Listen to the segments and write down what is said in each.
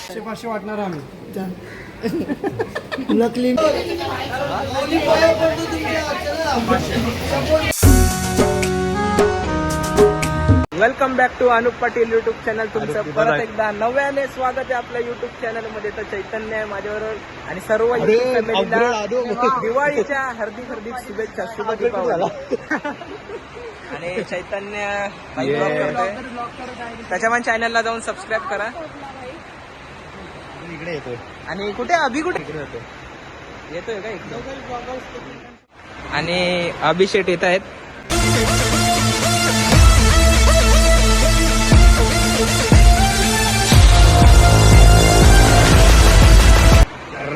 500 वाटणार आम्ही. नकली welcome back to Anup Patil YouTube channel. तुमचं परत एकदा नव्याने स्वागत आहे आपल्या युट्यूब चॅनल मध्ये. तर चैतन्य आहे माझ्याबरोबर आणि सर्व YouTube फॅमिलीला दिवाळीच्या हार्दिक हार्दिक शुभेच्छा. शुभ दीपावली. आणि चैतन्य ब्लॉग करतोय, त्याच्यामुळे चॅनलला जाऊन सबस्क्राईब करा. इकडे येतोय. आणि कुठे अभि कुठे येतोय का इकडे? आणि अभिषेक येत आहेत.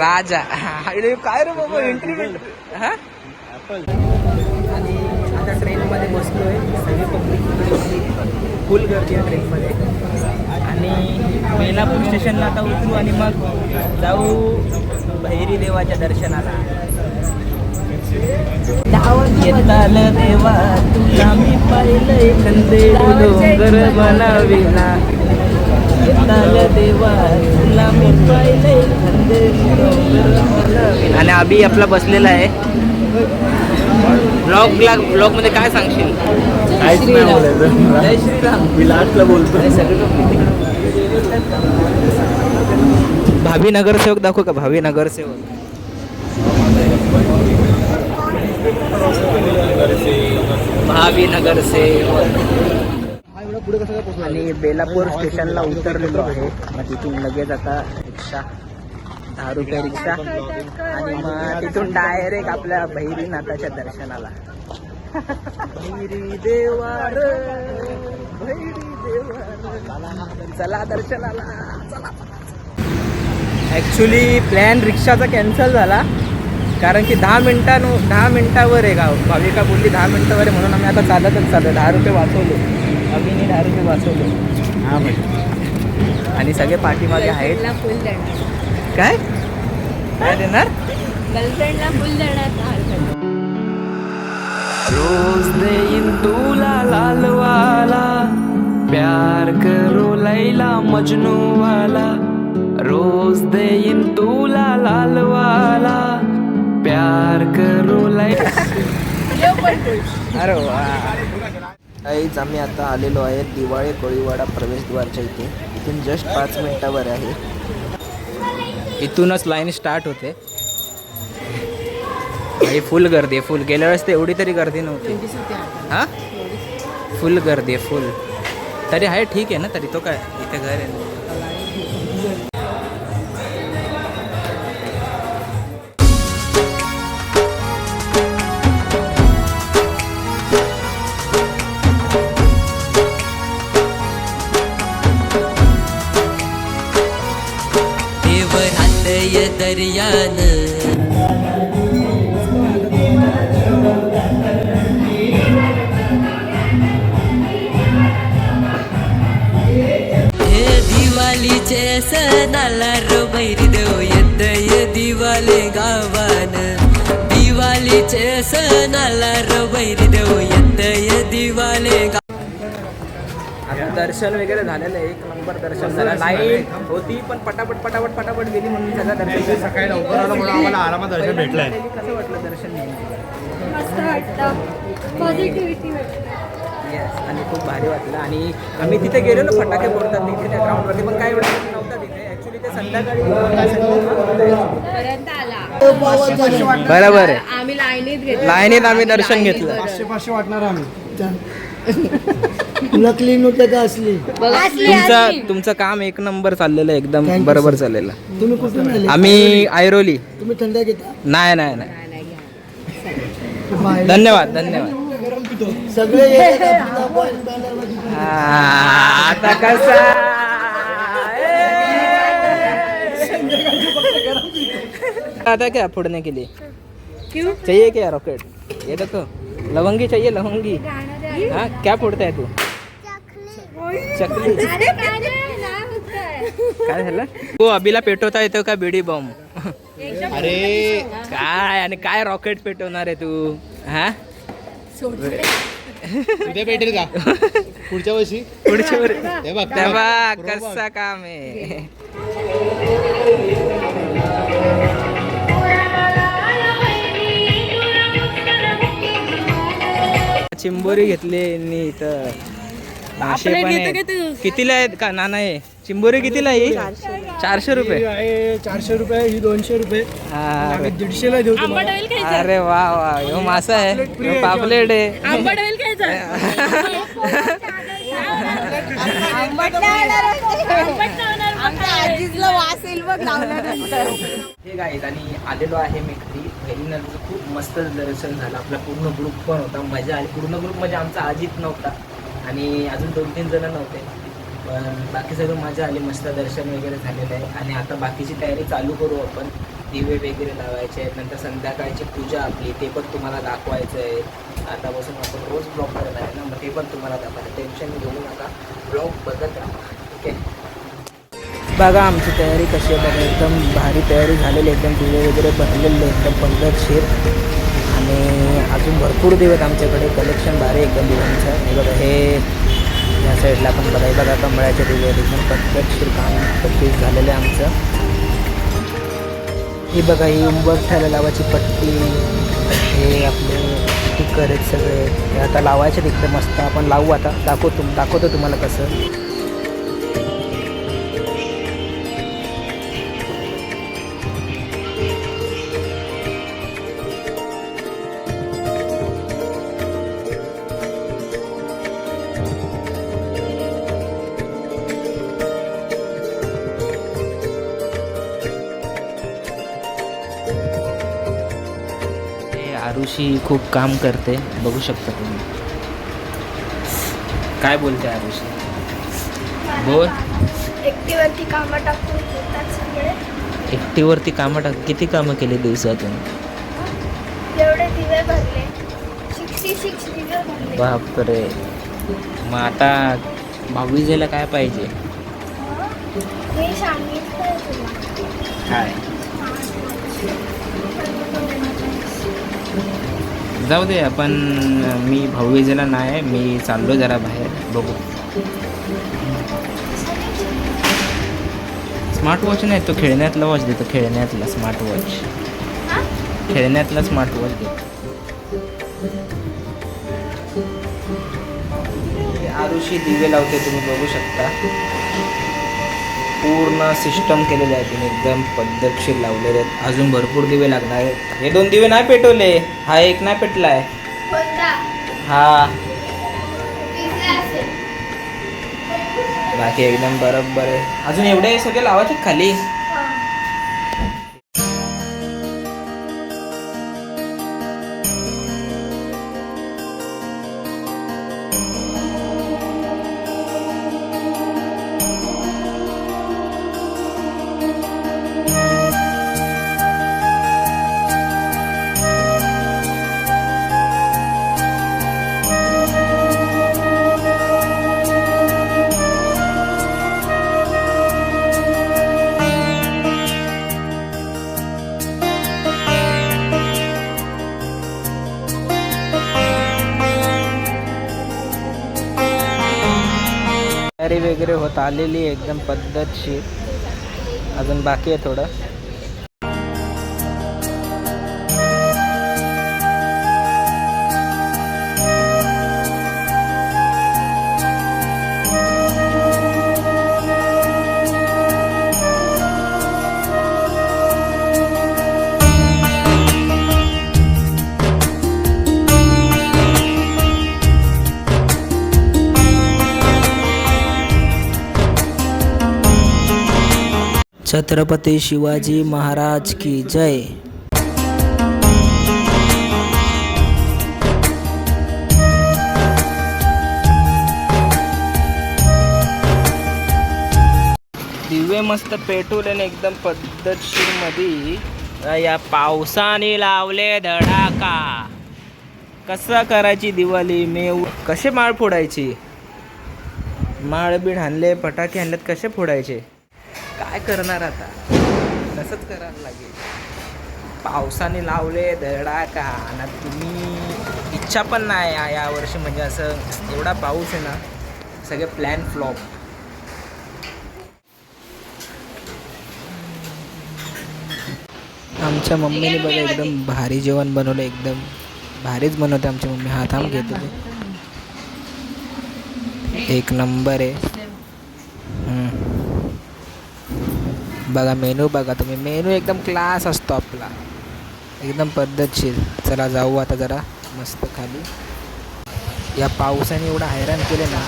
राजा काय रे बाबा एंट्री हा. आणि आता ट्रेनमध्ये बसलोय. सगळी पब्लिक फुल गर्दी आहे ट्रेनमध्ये. आणि बेलापूर स्टेशनला आता उतरू आणि मग जाऊ भैरी देवाच्या दर्शनाला. येताल देवा तुला मी पाहिलंय खंदेरी डोंगर बनाविला. येताल देवा तुला मी पाहिलंय खंदेरी डोंगर बनाविला. आणि अभि आपला बसलेला आहे. ब्लॉग मध्ये काय सांगशील? काहीच नाही बोलायचं. जय श्रीराम. मी लास्टला बोलतो. भावी नगरसेवक दाखव का? भावी नगरसेवक भावी नगरसेवक. आणि बेलापूर स्टेशनला उतरलेलो आहे. मग तिथून लगेच आता रिक्षा, 10 रुपये रिक्षा. आणि मग तिथून डायरेक्ट आपल्या भैरीनाथाच्या दर्शनाला. भैरी देवार भैरी देवार चला दर्शनाला चला. ॲक्च्युली प्लॅन रिक्षाचा कॅन्सल झाला कारण की 10 मिनिटावर आहे गाव. भाविका बोलली 10 मिनिटावर आहे म्हणून आम्ही आता चालतच चाललो. 10 रुपये वाचवले. अभिने 10 रुपये वाचवले. हां म्हणजे. आणि सगळे पाठीमागे आहेत. काय काय देणार? गर्लफ्रेंडला फुल देणार. रोज देईन तुला लालवाला प्यार करो लैला मजनू वाला. रोज देईन तुला लालवाला प्यार करो लैला. अरे वा. काहीच आम्ही आता आलेलो आहे दिवाळी कोळीवाडा प्रवेशद्वारच्या इथे. इथून जस्ट 5 मिनिटावर आहे. इथूनच लाईन स्टार्ट होते. आणि फुल गर्दी आहे. फुल गेल्या वेळेस तर एवढी तरी गर्दी नव्हती. हां फुल गर्दी आहे. फुल तरी आहे ठीक आहे ना. तरी तो काय इथे घर आहे ना. देवरातय दर्यान दिवाळीचे सणाला रो भैरी देव येतय दिवाले गावान. दिवाळीचे सणाला रो भैरी देव येतय दिवाले गाव. आता दर्शन वगैरे झालेलं आहे. 1 नंबर दर्शन झालं. लाईन होती पण पटापट गेली म्हणून सगळं दर्शन. सकाळी लवकर आलो म्हणून आम्हाला आरामात दर्शन भेटलंय. कसं वाटलं दर्शन घेऊन? मस्त वाटतं. पॉझिटिव्हिटी वाटतं. येस. आणि खूप भारी वाटलं. आणि आम्ही तिथे गेलेलो फटाके फोडतात तिथे त्या ग्राउंडवरती, पण काय एवढं नव्हता तिथे. ॲक्च्युली ते संध्याकाळी पर्यंत आला. बरोबर आहे. आम्ही लाईनीत घेतलं. लाईनीत आम्ही दर्शन घेतलं. 500 वाटणार आम्ही. नकली नोट का असली. तुमचं काम 1 नंबर चाललेलं आहे. एकदम बरोबर चाललेलं. तुम्ही कुठून आले? आम्ही ऐरोली. तुम्ही थंडा घेता? नाही धन्यवाद. सगळे आता कसा आता क्या फोड़ने के लिए क्यों? चाहिए क्या रॉकेट? ये देखो लवंगी चाहिए. लवंगी. हाँ क्या फोड़ता है तू? चकली. काय झालं? हो अभिला पेटवता येतो का बिडी बॉम्ब? अरे काय आणि काय रॉकेट पेटवणार आहे तू? हा उद्या भेटेल का पुढच्या वर्षी पुढच्या वर हे बघ तेव्हा कसं काम आहे. चिंबोरी घेतली यांनी इथं. मासे पण आहेत. कितीला आहेत का नाना हे चिंबोरी कितीला आहे? 400 रुपये. आहे 400 रुपये, ही 200 रुपये, अरे 150ला देऊ तुम्हाला. अरे वा वा ह्यो मासा आहे, ह्यो पापलेट आहे. हे गाईज आणि आलेलो आहे मी घरी. घरी नंतर खूप मस्त दर्शन झालं. आपला पूर्ण ग्रुप पण होता, मजा आली. पूर्ण ग्रुप म्हणजे आमचा अजित नव्हता आणि अजून 2-3 जण नव्हते, पण बाकी सगळं मजा आली. मस्त दर्शन वगैरे झालेलं आहे आणि आता बाकीची तयारी चालू करू आपण. दिवे वगैरे लावायचे आहेत, नंतर संध्याकाळची पूजा आपली ते पण तुम्हाला दाखवायचं आहे. आतापासून आपण रोज ब्लॉग करत आहे ना, मग ते पण तुम्हाला दाखवायचं. टेन्शन घेऊ नका, ब्लॉग बघत राहा. ओके, बघा आमची तयारी कशी आहे बघा. एकदम भारी तयारी झालेली, एकदम दिवे वगैरे बनलेले एकदम पद्धतशीर आणि अजून भरपूर दिवे आहेत आमच्याकडे. कलेक्शन भारी एकदम दिव्यांचं. हे बघा, हे या साईडला आपण बघा, हे बघा कमळाचे दिवे एकदम पद्धतशीर काम पद्धत झालेलं आहे आमचं. ही बघा, ही उंबरठ्याला लावायची पट्टी, हे आपले स्टिकर आहेत सगळे, हे आता लावायचे तिकडे मस्त. आपण लावू आता, दाखवतो तुम्हाला कसं. आरुषी खूप काम करते, बघू शकता तुम्ही. काय बोलते आरुषी? बोल. एकटीवरती कामं टाकून येतात सगळे. एकटीवरती कामं टाक. किती कामं केली दिवसातून? एवढे दिवे भरले, 66 दिवे भरले. बापरे. मग आता भाऊबीजेला काय पाहिजे? मी सांगितलं तुला. काय? जाऊ दे आपण. मी भाऊबीजेला नाही, मी चाललो जरा बाहेर, बघू. स्मार्ट वॉच नाही, तो खेळण्यातला वॉच देतो. खेळण्यातला स्मार्ट वॉच, खेळण्यातला स्मार्ट वॉच देतो. आरुषी दिवे लावते, तुम्ही बघू शकता. पूर्ण सिस्टम केलेले आहे तिने, एकदम पद्धतशीर लावलेले आहेत. अजून भरपूर दिवे लागणार आहेत. हे 2 दिवे नाही पेटवले, हा एक नाही पेटलाय. हा बाकी एकदम बरोबर आहे. अजून एवढे सगळे लावायचे खाली. तयारी वगैरे होत आलेली एकदम पद्धतशीर. अजून बाकी आहे थोडं. छत्रपती शिवाजी महाराज की जय. दिवे मस्त पेटवले एकदम पद्धतशीर मध्ये. या पावसाने लावले धडाका. कसा करायची दिवाळी? मेव कसे माळ फोडायची? माळ बीड आणले, फटाके आणलेत, कसे फोडायचे? काय करणार आता? तसंच करायला लागेल. पावसाने लावले धडाका आणि तुम्ही इच्छा पण नाही या वर्षी म्हणजे असं एवढा पाऊस आहे ना सगळे प्लॅन फ्लॉप. आमच्या मम्मीने बघा एकदम भारी जेवण बनवलं, एकदम भारीच बनवते आमची मम्मी. हा थांब घेतो ते, एक नंबर आहे. बघा मेनू बघा तुम्ही, मेनू एकदम क्लास असतो आपला, एकदम पद्धतशीर. चला जाऊ आता जरा मस्त खाली. या पावसाने एवढं हैराण केलं ना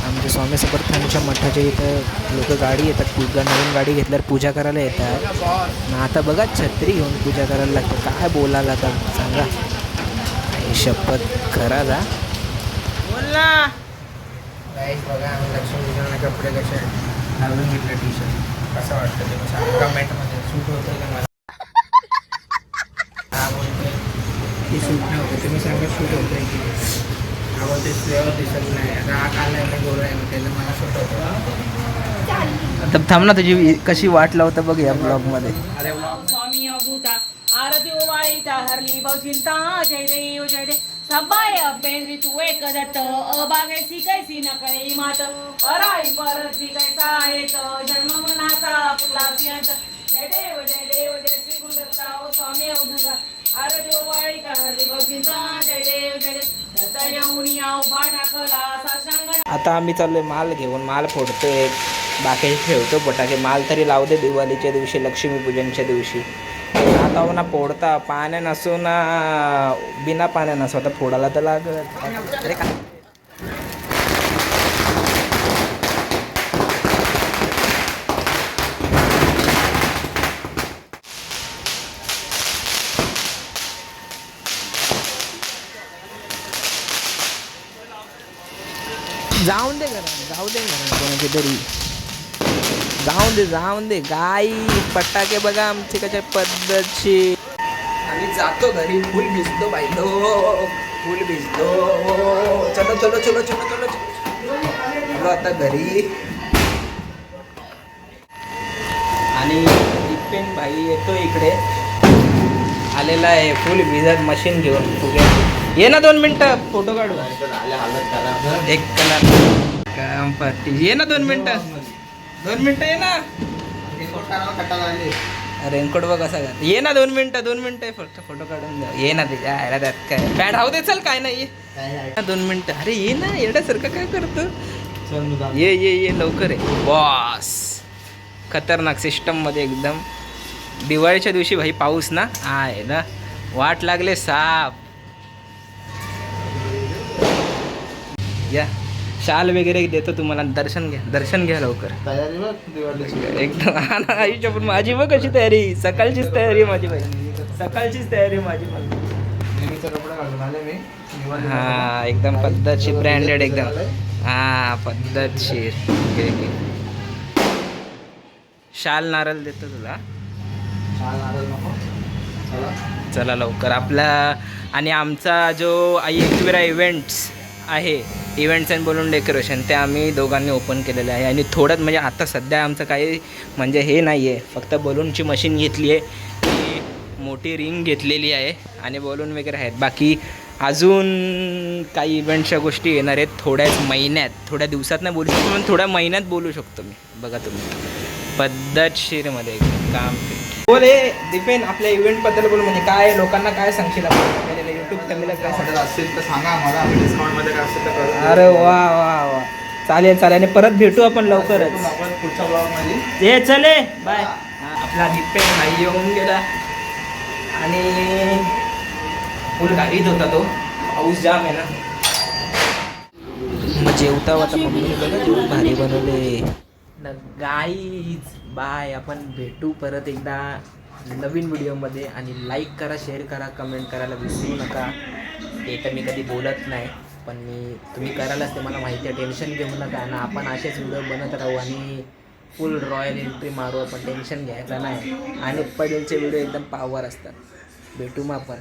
आमच्या स्वामी समर्थांच्या मठाच्या इथं लोक गाडी येतात, नवीन गाडी घेतल्यावर पूजा करायला येतात ना. आता बघा छत्री घेऊन पूजा करायला लागतं, काय बोलायला आता सांगा. शपथ खरा जा बोल ना. गाईस बघा आम्ही लक्ष्मी पूजनाला कपडे कसे घालून घेतले, टी शर्ट कसं वाटतं ते सांगा कमेंटमध्ये. सूट होतं का मला? हा बोलतोय ती सूट नाही होते, तुम्ही सांगा सूट होतं आहे की आवडते फ्लेवर दिसत नाही. आता हा काला आहे गोरा आहे त्याला मला सूट होतं. आता थांब ना, तुझी कशी वाट लावतं बघ या ब्लॉगमध्ये. अरे स्वामी अवधूता आरती ओवाळीता हरली बहुचिंता जय देव जय देव सबाय अभ्यंत्री तू एक दत्त अबागायची कैसी नकळी मात पराई परत कैसा आहेत जन्म मनाचा फुलासियांत जय देव जय श्री गुरुदत्ता ओ स्वामी अवधूता आरती ओवाळीता हरली बहुचिंता जय देव जय देव दत्त येऊन या उभा टाकला साष्टांग. आता आम्ही चाललोय माल घेऊन, माल फोडतोय, बाकी ठेवतो फटाके. माल तरी लावू दे दिवाळीच्या दिवशी, लक्ष्मीपूजनच्या दिवशी. आता ना फोडता पाण्या नसो ना बिना पाण्या नसो, आता फोडायला तर लागत. अरे काय जाऊन दे कोणाचे तरी जाऊन दे गाई पटाके बघा आमचे कशा पद्धतशी. आम्ही जातो घरी, फुल भिजतो बाईलो, फुल भिजतो. चलो चलो चलो चलो चलो चलो आता घरी. आणि दिपेन भाई येतो इकडे, आलेला आहे फुल भिजत मशीन घेऊन. ये ना 2 मिनटं फोटो काढू. एक काम पार्टी ये ना 2 मिनटं, 2 मिनटं ये ना. रेनकोट बघ कसा का, ये ना 2 मिनटं फोटो काढून द्या. ये ना त्याच्या आयला त्यात काय बॅट राहू दे, चल काय नाही 2 मिनटं. अरे ये ना, येण्यासारखं काय करतो. ये लवकर आहे बॉस. खतरनाक सिस्टममध्ये एकदम. दिवाळीच्या दिवशी भाई पाऊस ना आहे ना, वाट लागले साप. या शाल वगैरे देतो तुम्हाला, दर्शन घ्या लवकर. एकदम हा ना आयुष्य. पण माझी बघ कशी तयारी, सकाळचीच तयारी माझी भाई, सकाळचीच तयारी माझी. हा एकदम पद्धतशीर, ब्रँडेड एकदम. हा पद्धतशीर. शाल नारळ देतो तुला. चला लवकर आपला. आणि आमचा जो एकविरा इव्हेंट्स आहे, इव्हेंट्स अँड बलून डेकोरेशन, ते आम्ही दोघांनी ओपन केलेलं आहे. आणि थोडंच म्हणजे आता सध्या आमचं काही म्हणजे हे नाही आहे, फक्त बलूनची मशीन घेतली आहे, ती मोठी रिंग घेतलेली आहे आणि बलून वगैरे आहेत. बाकी अजून काही इव्हेंटच्या गोष्टी येणार आहेत थोड्याच महिन्यात, थोड्या दिवसात नाही बोलू शकतो, पण थोड्या महिन्यात बोलू शकतो मी. बघा तुम्ही पद्धतशीरमध्ये काम बोले. दिपेन आपल्या इव्हेंटबद्दल बोल, म्हणजे काय लोकांना काय सांगशील आपण यूट्यूब फॅमिलीला काय सांगत असेल तर सांगा आम्हाला, आम्ही डिस्काउंटमध्ये काय असेल तर करू. अरे वा चालेल. आणि परत भेटू आपण लवकरच आपण पुढच्या ब्लॉगमध्ये. ये चले बाय. आपला दिपेन भाई येऊन गेला आणि फुल गाडीत होता तो, पाऊस जाम आहे ना. मग जेवता आता मम्मीने बघा जेवण भारी बनवले. Guys bye. आपण भेटू परत एकदा नवीन व्हिडिओमध्ये. आणि लाईक करा, शेअर करा, कमेंट करायला विसरू नका. ते तर मी कधी बोलत नाही, पण तुम्ही करायलाच ते मला माहिती आहे. टेन्शन घेऊ नका ना, आपण असेच व्हिडिओ बनत राहू आणि फुल रॉयल एंट्री मारू आपण, टेन्शन घ्यायचं नाही. आणि पडेलचे व्हिडिओ एकदम पावर असतात. भेटू मग आपण.